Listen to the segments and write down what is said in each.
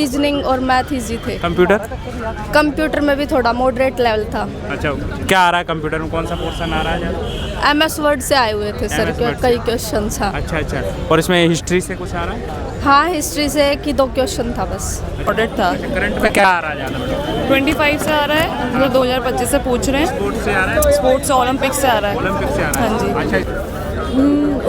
Reasoning और math easy थे। Computer में भी थोड़ा मॉडरेट लेवल था। अच्छा, क्या आ रहा है कंप्यूटर में, कौन सा पोर्शन आ रहा है? MS वर्ड से आए हुए थे सर कई क्वेश्चन था। अच्छा, और इसमें हिस्ट्री से कुछ आ रहा है? हाँ, हिस्ट्री से एक ही 2 क्वेश्चन था बस। ऑडिट था। करंट में क्या आ रहा है ज़्यादा? 25 से आ रहा है, मतलब 2025 से पूछ रहे हैं। स्पोर्ट्स से आ रहा है? स्पोर्ट्स से ओलंपिक से आ रहा है। ओलंपिक से आ रहा है? हाँ जी। अच्छा,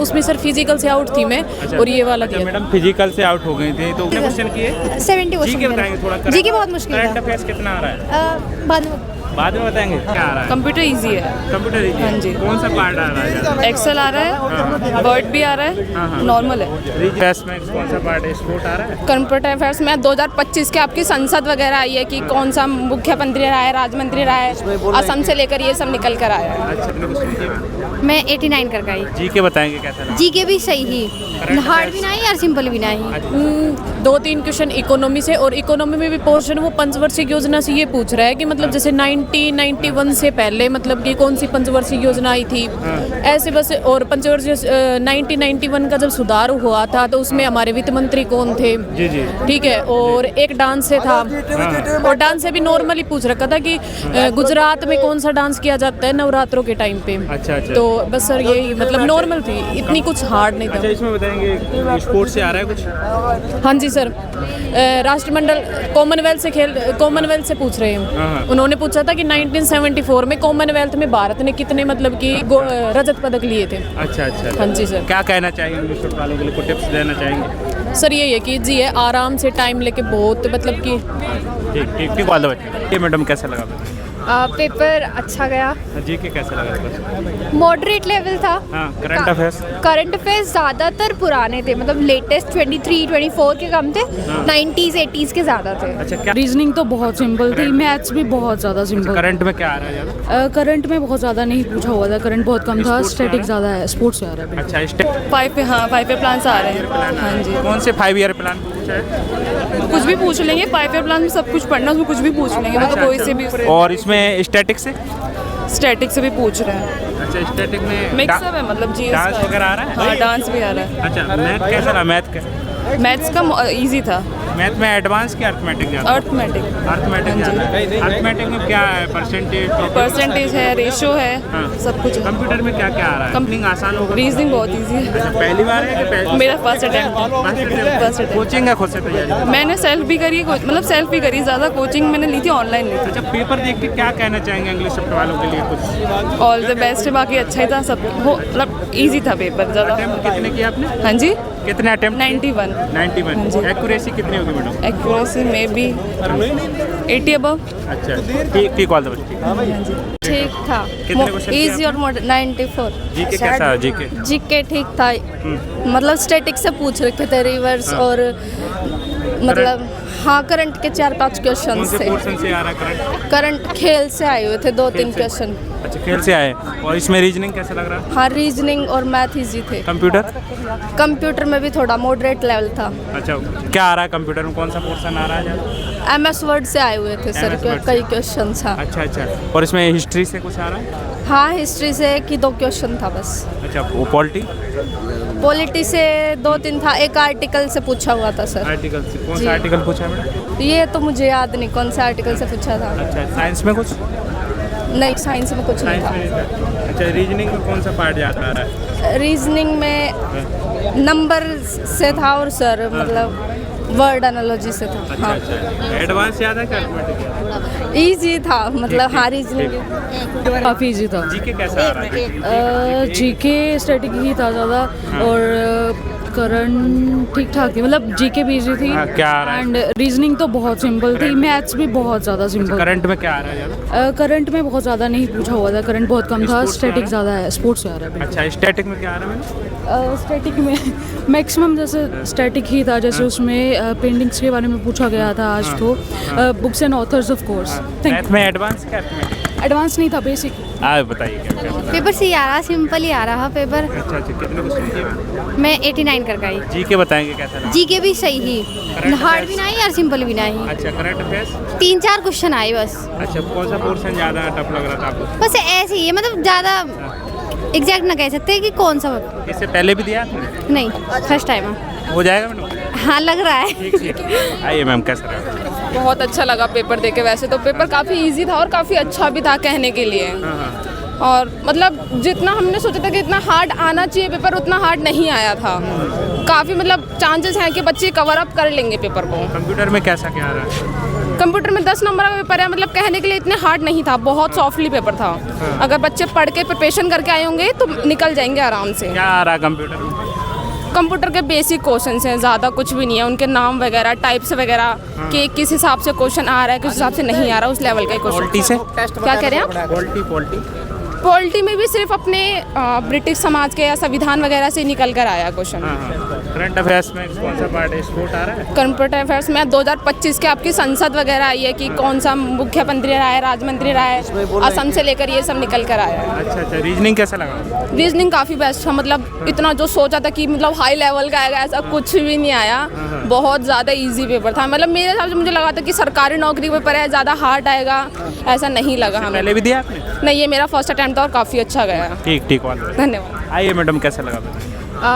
उसमें सर फिजिकल से आउट थी मैं, और ये वाला अच्छा दिया। मैडम फिजिकल से आउट हो गई थी, तो कितने क्वेश्चन किए? 70 जी के बताएंगे थोड़ा। जी के बहुत मुश्किल करंट था। अफेयर्स कितना आ रहा है? बाद में बताएंगे क्या आ रहा है? कंप्यूटर इजी है। कंप्यूटर हाँ जी। कौन सा पार्ट आ रहा है? एक्सेल आ रहा है, वर्ड भी आ रहा है, नॉर्मल है। टेस्ट में कौन सा पार्ट है? स्पोर्ट आ रहा है? कंप्यूटर अफेयर्स में 2025 के आपकी संसद वगैरह आई है कि कौन सा मुख्यमंत्री रहा है, राज्यमंत्री रहा है, असम से लेकर ये सब निकल कर आया है। अच्छा, कितने क्वेश्चन किए? मैं 89 कर गई। जी के बताएंगे कैसा लगा? जी के भी सही ही, हार्ड भी नहीं और सिंपल भी नहीं। 2-3 क्वेश्चन इकोनॉमी से, और इकोनॉमी में भी पोर्शन वो पंचवर्षीय योजना से ये पूछ रहा है कि मतलब जैसे 1991 से पहले मतलब कि कौन सी पंचवर्षीय योजना आई थी, ऐसे बस। और पंचवर्षीय 1991 का जब सुधार हुआ था तो उसमें हमारे वित्त मंत्री कौन थे? जी। ठीक है। और एक डांस से था, और डांस से भी नॉर्मली पूछ रखा था कि गुजरात में कौन सा डांस किया जाता है नवरात्रों के टाइम पे। अच्छा। तो बस सर यही मतलब नॉर्मल थी, इतनी कुछ हार्ड नहीं अच्छा, था। इसमें बताएंगे स्पोर्ट्स से आ रहा है कुछ? हाँ जी सर, राष्ट्रमंडल कॉमनवेल्थ से पूछ रहे हैं। उन्होंने पूछा था कि 1974 में कॉमनवेल्थ में भारत ने कितने मतलब कि रजत पदक लिए थे। अच्छा। हाँ जी सर। क्या कहना चाहेंगे इंग्लिश वालों के लिए, कुछ टिप्स देना चाहेंगे? सर ये कीजिए आराम से, टाइम लेके, बहुत मतलब कि ठीक वाला बच्चे। ये मैडम कैसा लगा? पेपर अच्छा गया। जी के कैसा लगा? मॉडरेट लेवल था। Current affairs? करंट अफेयर्स ज़्यादातर पुराने थे, मतलब लेटेस्ट 23-24 के कम थे, 90s 80s के ज़्यादा थे। अच्छा, क्या रीजनिंग तो बहुत सिंपल थी, मैथ्स भी बहुत ज़्यादा सिंपल। करंट में क्या आ रहा है ज़्यादा? करंट में बहुत ज़्यादा नहीं पूछा हुआ था, करंट बहुत कम था, स्टैटिक ज़्यादा है, स्पोर्ट्स से आ रहा है। अच्छा, 5 पे प्लान आ रहे हैं। हाँ जी। कौन से 5 ईयर प्लान पूछा है? कुछ भी पूछ लेंगे, 5 ईयर प्लान में सब कुछ पढ़ना, उसमें कुछ भी पूछ लेंगे, मतलब कोई से भी। और इसमें स्टैटिक से? स्टैटिक से भी पूछ रहे हैं। अच्छा, स्टैटिक में मिक्स अप है, मतलब जी डांस वगैरह आ रहा है? हाँ, डांस भी आ रहा है। अच्छा, मैथ कैसा रहा? मैथ्स का इजी था। मैथ में एडवांस की अर्थमेटिक ज़्यादा? अर्थमेटिक ज़्यादा है। अर्थमेटिक में क्या है? परसेंटेज है, रेशो है, सब कुछ है। कंप्यूटर में क्या क्या आ रहा है? कंप्यूटिंग आसान होगा? रीजनिंग बहुत इजी है। अच्छा, पहली बार है कि मेरा फर्स्ट अटेम्प्ट। कोचिंग है खुद से तैयारी? मैंने सेल्फ भी करी, मतलब सेल्फ भी करी, ज़्यादा कोचिंग मैंने ली थी, ऑनलाइन ली थी। अच्छा, पेपर देख के क्या कहना चाहेंगे इंग्लिश शब्द वालों के लिए कुछ? ऑल द बेस्ट है, बाकी अच्छा ही था सब, मतलब इजी था पेपर ज़्यादा। अटेम्प्ट कितने किए आपने? हाँ जी, कितने अटेम्प्ट? 91। एक्यूरेसी कितनी होगी मैडम? एक्यूरेसी में भी 80 अबव। अच्छा, ठीक ऑल द बेस्ट। ठीक था, कितने क्वेश्चन किए इजी और 94। जी के कैसा? जी के ठीक था, मतलब स्टैटिक से पूछ रखे थे, रिवर्स और मतलब हाँ, करंट के 4-5 क्वेश्चन कौन से थे। पोर्शन से आ रहा है? करंट खेल से आए हुए थे 2-3 क्वेश्चन। अच्छा, खेल से आए। और इसमें रीजनिंग कैसा लग रहा है? हाँ, रीजनिंग और मैथ इजी थे। कंप्यूटर में भी थोड़ा मॉडरेट लेवल था। अच्छा, क्या आ रहा है कंप्यूटर में, कौन सा पोर्शन आ रहा है? MS वर्ड से आए हुए थे सर कई क्वेश्चन था। अच्छा, और इसमें हिस्ट्री से कुछ आ रहा है? हाँ, हिस्ट्री से एक ही 2 क्वेश्चन था बस। अच्छा, वो पॉलिटी से 2-3 था, एक आर्टिकल से पूछा हुआ था सर। आर्टिकल से? कौन सा आर्टिकल पूछा मैडम? ये तो मुझे याद नहीं कौन सा आर्टिकल से पूछा था। अच्छा, साइंस में कुछ? नहीं, साइंस में कुछ नहीं था। अच्छा, रीजनिंग में कौन सा पार्ट याद आ रहा है? रीजनिंग में नंबर से था, और सर मतलब वर्ड एनालॉजी से था। हाँ, एडवांस याद है क्या? अर्थमेटिक इजी था, मतलब हाँ, रीजनिंग काफ़ी इजी था। जीके कैसा आ रहा है? जीके स्टैटिक ही था ज़्यादा, और करंट ठीक ठाक थी, मतलब जीके भी इजी थी। क्या आ रहा है? एंड रीजनिंग तो बहुत सिंपल थी, मैथ्स भी बहुत ज़्यादा सिंपल। करंट में क्या आ रहा है ज़्यादा? करंट में बहुत ज़्यादा नहीं पूछा हुआ था, करंट बहुत कम था, स्टैटिक ज़्यादा है, स्पोर्ट्स से आ रहा है। अच्छा, स्टैटिक में क्या आ रहा है? स्टैटिक में मैक्सिमम जैसे स्टैटिक ही था, जैसे उसमें पेंटिंग्स के बारे में पूछा गया था आज तो, books and authors of course. Math में एडवांस क्या? एडवांस नहीं था, बेसिक। आप बताइए क्या? पेपर सही आ रहा, सिंपल ही आ रहा पेपर। अच्छा, कितने क्वेश्चन किए? मैं 89 कर गई। जी के बताएंगे कैसा लगा? जी के भी सही ही, हार्ड भी नहीं और सिंपल भी नहीं। अच्छा, करंट अफेयर्स? 3-4 क्वेश्चन आए बस। अच्छा, कौन सा पोर्शन ज़्यादा टफ लग रहा था आपको? बस ऐसे ही है, मतलब ज़्यादा एग्जैक्ट ना कह सकते कि कौन सा। इससे पहले भी दिया आपने? नहीं, फर्स्ट टाइम है। हो जाएगा मैडम? हाँ लग रहा है। ठीक ठीक। आइए मैम, कैसा रहा? बहुत अच्छा लगा पेपर देके। वैसे तो पेपर काफ़ी इजी था और काफ़ी अच्छा भी था कहने के लिए। हाँ हाँ। और मतलब जितना हमने सोचा था कि इतना हार्ड आना चाहिए पेपर, उतना हार्ड नहीं आया था। काफ़ी मतलब चांसेस हैं कि बच्चे कवर अप कर लेंगे पेपर को। कंप्यूटर में कैसा क्या आ रहा है? कंप्यूटर में 10 नंबर का पेपर है, मतलब कहने के लिए इतने हार्ड नहीं था, बहुत सॉफ्टली पेपर था। अगर बच्चे पढ़ के प्रिपरेशन करके आए होंगे तो निकल जाएंगे आराम से। क्या आ रहा है कंप्यूटर में? कंप्यूटर के बेसिक क्वेश्चंस हैं, ज़्यादा कुछ भी नहीं है। उनके नाम वगैरह, टाइप्स वगैरह कि किस हिसाब से क्वेश्चन आ रहा है, किस हिसाब से नहीं आ रहा, उस लेवल का पॉलिटी से क्वेश्चन। क्या कह रहे हैं आप? पॉलिटी पॉलिटी में भी सिर्फ अपने ब्रिटिश समाज के या संविधान वगैरह से निकल कर आया क्वेश्चन। हाँ हाँ। करंट अफेयर्स में कौन सा पार्ट है? स्पोर्ट आ रहा है? कंप्यूटर अफेयर्स में 2025 के आपकी संसद वगैरह आई है कि कौन सा मुख्यमंत्री रहा है, राज्य रहा है, असम से लेकर ये सब निकल कर आया है। अच्छा अच्छा। रीजनिंग कैसा लगा? रीजनिंग काफ़ी बेस्ट था। मतलब इतना जो सोचा था कि मतलब हाई लेवल का आएगा, ऐसा कुछ भी नहीं आया। बहुत ज़्यादा इजी पेपर था। मतलब मेरे हिसाब से मुझे लगा था कि सरकारी नौकरी पेपर है, ज़्यादा हार्ड आएगा, ऐसा नहीं लगा हमें। पहले भी दिया आपने? नहीं, ये मेरा फर्स्ट अटैम्प्ट था और काफ़ी अच्छा गया। ठीक ठीक। धन्यवाद। आइए मैडम, कैसा लगा?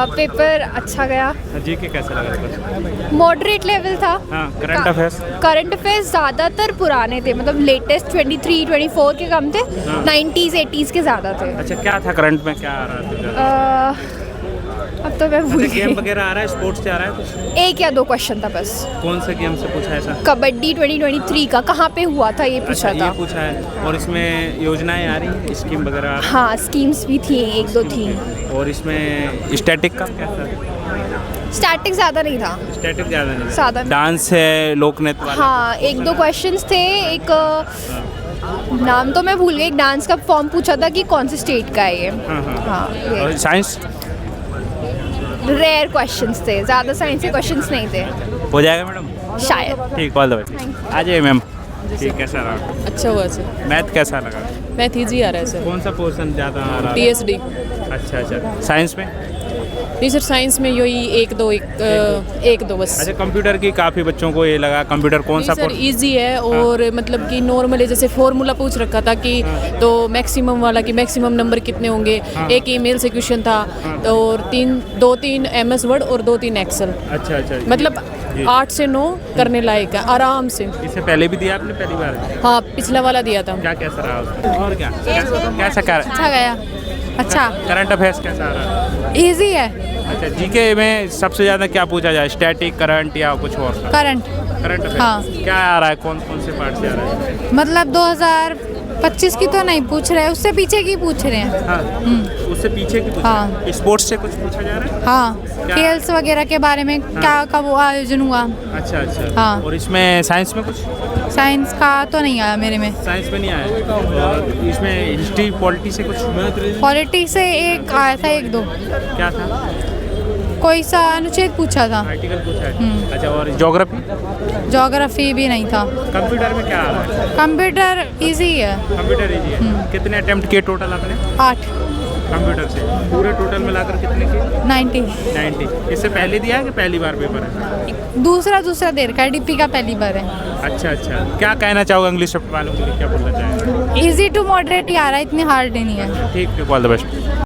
पेपर अच्छा गया। जी के कैसा लगा? मॉडरेट लेवल था। हाँ। Current affairs? करंट अफेयर्स ज़्यादातर पुराने थे, मतलब लेटेस्ट 23-24 के कम थे। 90s 80s के ज़्यादा थे। अच्छा, क्या था करंट में? क्या आ रहा था? अब तो मैं भूल गेम गई। वगैरह आ रहा है? स्पोर्ट्स से आ रहा है कुछ? एक या दो क्वेश्चन था बस। कौन से गेम से पूछा है ऐसा? कबड्डी 2023 का कहाँ पे हुआ था ये पूछा अच्छा, था। ये पूछा है। और इसमें योजनाएं आ रही हैं, स्कीम वगैरह आ रही हाँ, स्कीम्स भी थी, एक दो थी। हैं? और इसमें स्टैटिक का क्या था? स्टैटिक ज़्यादा नहीं था। स्टैटिक ज़्यादा नहीं? ज़्यादा नहीं। डांस है, लोक नृत्य वाला? हाँ, एक दो क्वेश्चंस थे। एक नाम तो मैं भूल गई। एक डांस का फॉर्म पूछा था कि कौन से स्टेट का है ये। हाँ हाँ। हाँ, ये और साइंस? रेयर क्वेश्चंस थे, ज़्यादा साइंस के क्वेश्चंस नहीं थे हो जाएगा मैडम? शायद। ठीक, ऑल द बेस्ट। आ जाइए मैम। ठीक, कैसा रहा? अच्छा हुआ सर। मैथ कैसा लगा? मैथ ईजी आ रहा है सर। कौन सा पोर्शन ज़्यादा आ रहा है? TSD। अच्छा अच्छा। साइंस में? नहीं सर, साइंस में यही एक दो बस। अच्छा, कंप्यूटर की काफ़ी बच्चों को ये लगा कंप्यूटर कौन सा सर इजी है। और मतलब कि नॉर्मली जैसे फॉर्मूला पूछ रखा था कि तो मैक्सिमम वाला कि मैक्सिमम नंबर कितने होंगे। एक ईमेल से क्वेश्चन था। और 2-3 MS वर्ड और 2-3 एक्सेल। अच्छा अच्छा। मतलब 8 से 9 करने लायक है आराम से। इससे पहले भी दिया आपने? पहली बार? हाँ, पिछला वाला दिया था। क्या कैसा रहा उसका? और क्या कैसा कर? अच्छा गया। अच्छा, करंट अफेयर्स कैसा आ रहा है? इजी है। अच्छा, जीके में सबसे ज़्यादा क्या पूछा जाए? स्टैटिक, करंट या कुछ और? करंट। Current affairs. हाँ। क्या आ रहा है? कौन कौन से पार्ट से आ रहा है? मतलब 2025 की तो नहीं पूछ रहे, उससे पीछे की पूछ रहे हैं। हाँ, उससे पीछे की पूछा हाँ। है? स्पोर्ट्स से कुछ पूछा जा रहा है? हाँ, क्या? खेल्स वगैरह के बारे में क्या कब आयोजन हुआ। अच्छा अच्छा। हाँ। और इसमें साइंस में कुछ? साइंस का तो नहीं आया मेरे में। साइंस में नहीं आया। और इसमें हिस्ट्री पॉलिटी से कुछ? पॉलिटिक्स से एक आया था, एक दो। क्या था? कोई सा अनुच्छेद पूछा था। आर्टिकल पूछा है? अच्छा। और ज्योग्राफी? ज्योग्राफी भी नहीं था। कंप्यूटर में क्या आ रहा है? कंप्यूटर इजी है। कंप्यूटर इजी है। कितने अटेम्प्ट किए टोटल आपने 8। कंप्यूटर से? पूरे टोटल मिलाकर कितने किए? 90। 90। इससे पहले दिया है कि पहली बार पेपर है? दूसरा देर का DP का पहली बार है। अच्छा अच्छा। क्या कहना चाहोगे इंग्लिश वालों के लिए? क्या बोलना चाहेंगे? इजी टू मॉडरेट ही आ रहा है, इतनी हार्ड नहीं है। ठीक ठीक, ऑल द बेस्ट।